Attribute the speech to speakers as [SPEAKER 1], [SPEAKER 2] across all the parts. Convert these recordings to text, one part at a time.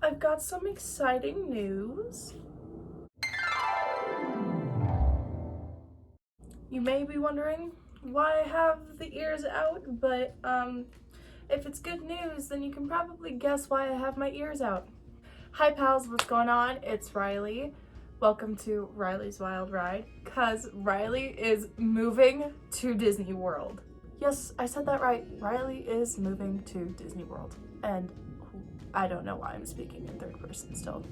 [SPEAKER 1] I've got some exciting news. You may be wondering why I have the ears out, but if it's good news, then you can probably guess why I have my ears out. Hi pals, what's going on? It's Riley. Welcome to Riley's Wild Ride, cause Riley is moving to Disney World. Yes, I said that right. Riley is moving to Disney World, and I don't know why I'm speaking in third person still.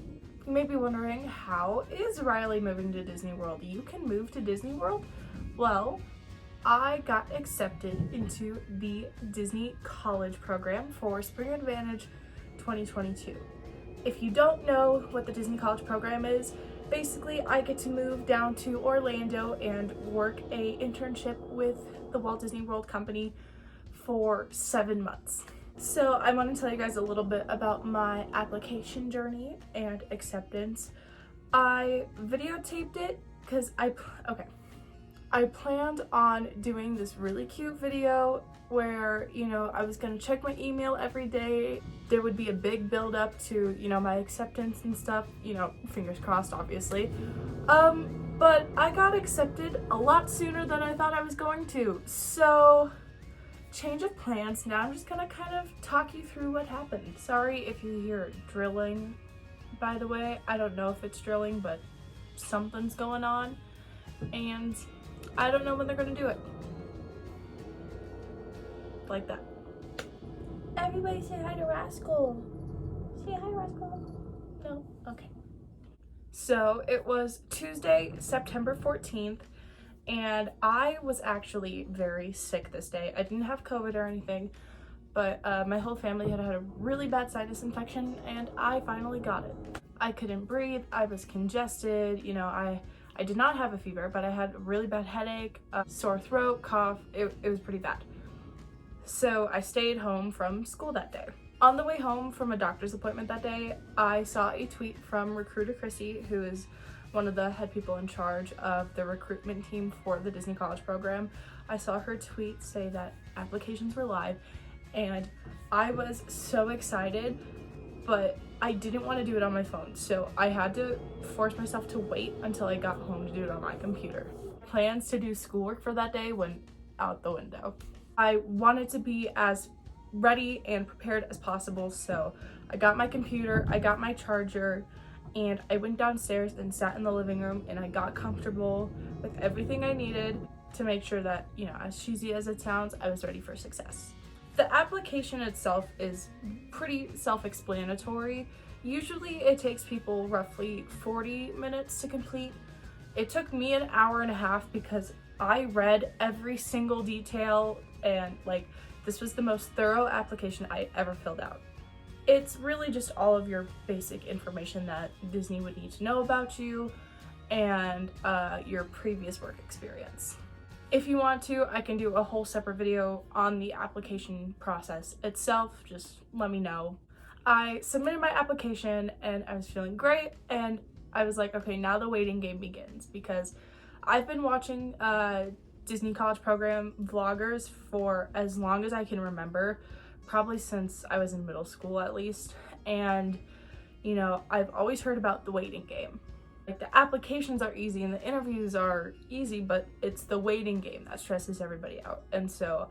[SPEAKER 1] You may be wondering, how is Riley moving to Disney World? You can move to Disney World? Well, I got accepted into the Disney College program for Spring Advantage 2022. If you don't know what the Disney College program is, basically I get to move down to Orlando and work a internship with the Walt Disney World Company for 7 months. So I want to tell you guys a little bit about my application journey and acceptance. I videotaped it because I planned on doing this really cute video where, I was gonna check my email every day. There would be a big build up to, my acceptance and stuff, fingers crossed, obviously. But I got accepted a lot sooner than I thought I was going to. So, change of plans. Now I'm just gonna kind of talk you through what happened. Sorry if you hear drilling, by the way. I don't know if it's drilling, but something's going on. And I don't know when they're gonna do it. Like that. Everybody say hi to Rascal. Say hi, Rascal. No? Okay. So it was Tuesday, September 14th, and I was actually very sick this day. I didn't have COVID or anything, but my whole family had a really bad sinus infection, and I finally got it. I couldn't breathe, I was congested, I did not have a fever, but I had a really bad headache, sore throat, cough. It was pretty bad. So I stayed home from school that day. On the way home from a doctor's appointment that day, I saw a tweet from recruiter Chrissy, who is one of the head people in charge of the recruitment team for the Disney College program. I saw her tweet say that applications were live, and I was so excited, but I didn't want to do it on my phone, so I had to force myself to wait until I got home to do it on my computer. Plans to do schoolwork for that day went out the window. I wanted to be as ready and prepared as possible, so I got my computer, I got my charger, and I went downstairs and sat in the living room, and I got comfortable with everything I needed to make sure that, as cheesy as it sounds, I was ready for success. The application itself is pretty self-explanatory. Usually it takes people roughly 40 minutes to complete. It took me an hour and a half because I read every single detail, and this was the most thorough application I ever filled out. It's really just all of your basic information that Disney would need to know about you and your previous work experience. If you want to, I can do a whole separate video on the application process itself. Just let me know. I submitted my application and I was feeling great, and I was like, okay, now the waiting game begins, because I've been watching Disney College program vloggers for as long as I can remember, probably since I was in middle school at least, and I've always heard about the waiting game. The applications are easy and the interviews are easy, but it's the waiting game that stresses everybody out. And so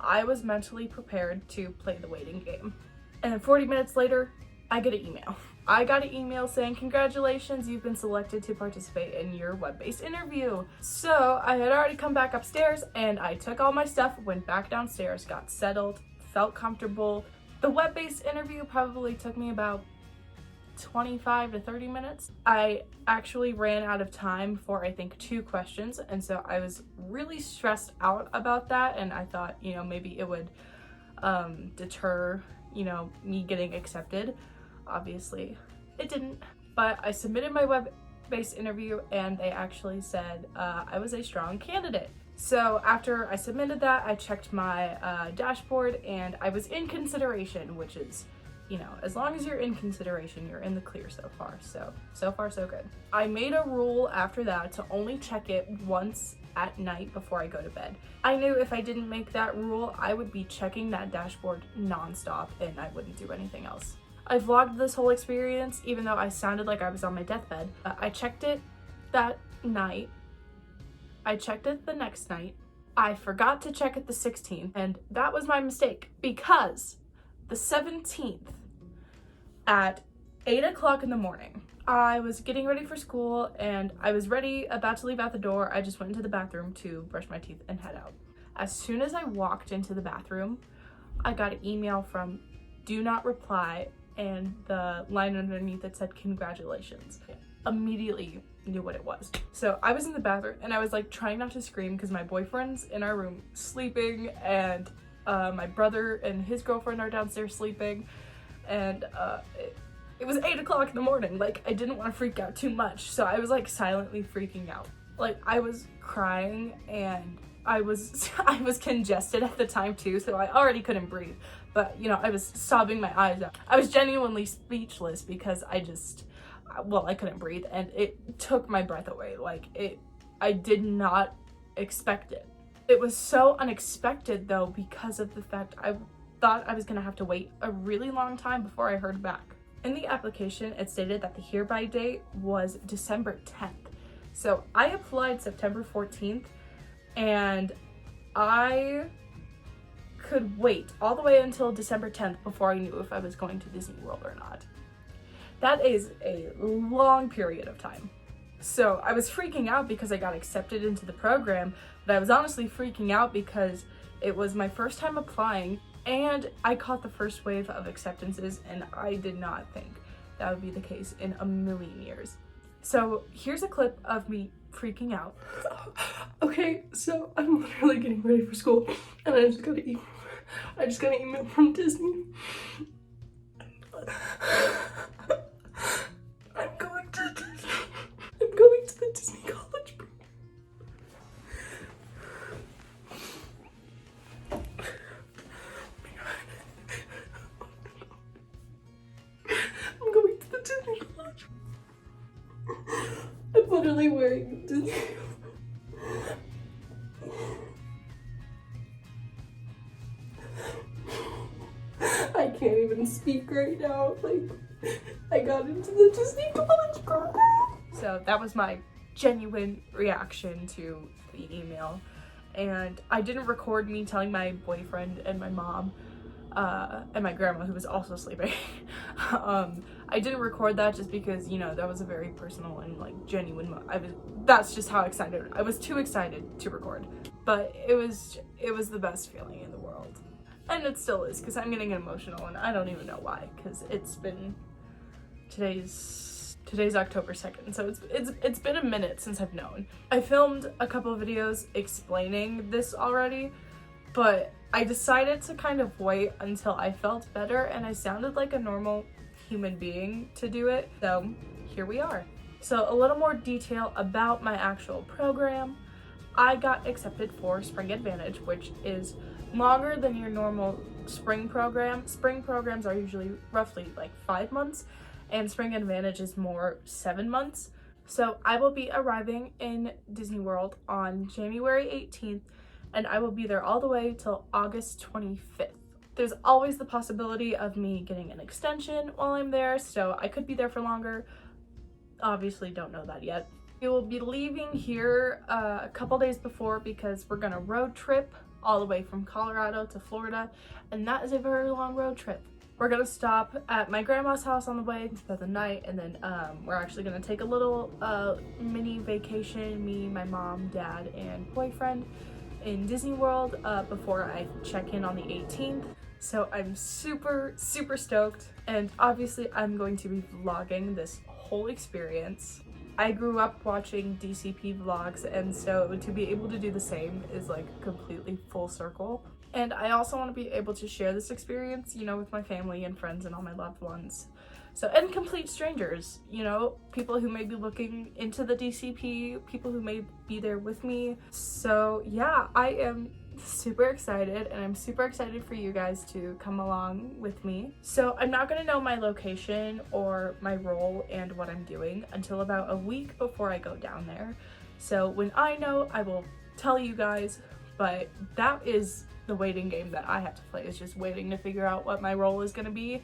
[SPEAKER 1] I was mentally prepared to play the waiting game. And then 40 minutes later, I get an email. I got an email saying, congratulations, you've been selected to participate in your web-based interview. So I had already come back upstairs, and I took all my stuff, went back downstairs, got settled, felt comfortable. The web-based interview probably took me about 25 to 30 minutes. I actually ran out of time for I think 2 questions, and so I was really stressed out about that, and I thought maybe it would deter me getting accepted. Obviously it didn't, but I submitted my web-based interview and they actually said I was a strong candidate. So after I submitted that, I checked my dashboard and I was in consideration, which is, as long as you're in consideration, you're in the clear so far. So far so good. I made a rule after that to only check it once at night before I go to bed. I knew if I didn't make that rule, I would be checking that dashboard nonstop and I wouldn't do anything else. I vlogged this whole experience even though I sounded like I was on my deathbed. I checked it that night. I checked it the next night. I forgot to check it the 16th, and that was my mistake because the 17th at 8 o'clock in the morning, I was getting ready for school and I was ready, about to leave out the door. I just went into the bathroom to brush my teeth and head out. As soon as I walked into the bathroom, I got an email from do not reply, and the line underneath it said congratulations. Immediately knew what it was. So I was in the bathroom and I was like trying not to scream because my boyfriend's in our room sleeping, and my brother and his girlfriend are downstairs sleeping, and it was 8 o'clock in the morning. Like, I didn't want to freak out too much, so I was like silently freaking out. Like, I was crying and I was congested at the time too, so I already couldn't breathe. But you know, I was sobbing my eyes out. I was genuinely speechless because I couldn't breathe and it took my breath away. I did not expect it. It was so unexpected though, because of the fact I thought I was gonna have to wait a really long time before I heard back. In the application, it stated that the hereby date was December 10th. So I applied September 14th, and I could wait all the way until December 10th before I knew if I was going to Disney World or not. That is a long period of time. So I was freaking out because I got accepted into the program, but I was honestly freaking out because it was my first time applying and I caught the first wave of acceptances, and I did not think that would be the case in a million years. So here's a clip of me freaking out.
[SPEAKER 2] Okay, so I'm literally getting ready for school and I just got an email from Disney. I'm going to the Disney college. I'm going to the Disney college. I'm literally wearing Disney. I can't even speak right now. Like, I got into the Disney college program.
[SPEAKER 1] So that was my genuine reaction to the email. And I didn't record me telling my boyfriend and my mom and my grandma, who was also sleeping. I didn't record that just because, you know, that was a very personal and like genuine that's just how excited I was. Too excited to record, but it was the best feeling in the world, and it still is, because I'm getting emotional and I don't even know why, because today's October 2nd, so it's been a minute since I've known. I filmed a couple of videos explaining this already, but I decided to kind of wait until I felt better and I sounded like a normal human being to do it, so here we are. So a little more detail about my actual program. I got accepted for Spring Advantage, which is longer than your normal spring program. Spring programs are usually roughly like 5 months, and Spring Advantage is more 7 months. So I will be arriving in Disney World on January 18th, and I will be there all the way till August 25th. There's always the possibility of me getting an extension while I'm there, so I could be there for longer. Obviously don't know that yet. We will be leaving here a couple days before because we're gonna road trip all the way from Colorado to Florida, and that is a very long road trip. We're gonna stop at my grandma's house on the way and spend the night, and then we're actually gonna take a little mini vacation, me, my mom, dad, and boyfriend in Disney World before I check in on the 18th. So I'm super stoked, and obviously I'm going to be vlogging this whole experience. I grew up watching DCP vlogs, and so to be able to do the same is like completely full circle. And I also want to be able to share this experience, you know, with my family and friends and all my loved ones. So, and complete strangers, you know, people who may be looking into the DCP, people who may be there with me. So yeah, I am super excited, and I'm super excited for you guys to come along with me. So I'm not gonna know my location or my role and what I'm doing until about a week before I go down there. So when I know, I will tell you guys, but that is the waiting game that I have to play, is just waiting to figure out what my role is gonna be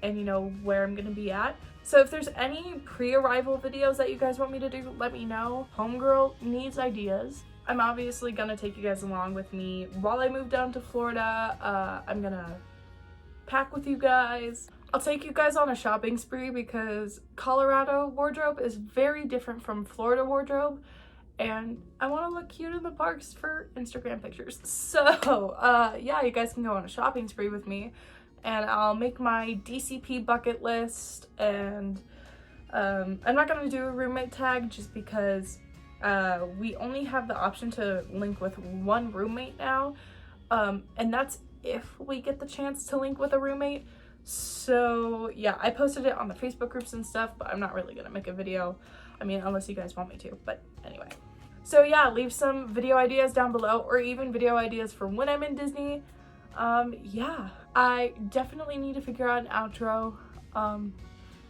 [SPEAKER 1] and you know where I'm gonna be at. So if there's any pre-arrival videos that you guys want me to do, let me know. Homegirl needs ideas. I'm obviously gonna take you guys along with me while I move down to Florida. I'm gonna pack with you guys. I'll take you guys on a shopping spree because Colorado wardrobe is very different from Florida wardrobe, and I want to look cute in the parks for Instagram pictures. So yeah, you guys can go on a shopping spree with me, and I'll make my DCP bucket list. And I'm not gonna do a roommate tag just because we only have the option to link with one roommate now, and that's if we get the chance to link with a roommate. So yeah, I posted it on the Facebook groups and stuff, but I'm not really gonna make a video. I mean, unless you guys want me to, but anyway. So yeah, leave some video ideas down below, or even video ideas for when I'm in Disney. Yeah, I definitely need to figure out an outro.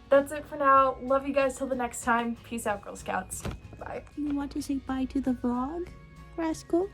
[SPEAKER 1] That's it for now. Love you guys till the next time. Peace out, Girl Scouts. Bye.
[SPEAKER 3] You want to say bye to the vlog, Rascal?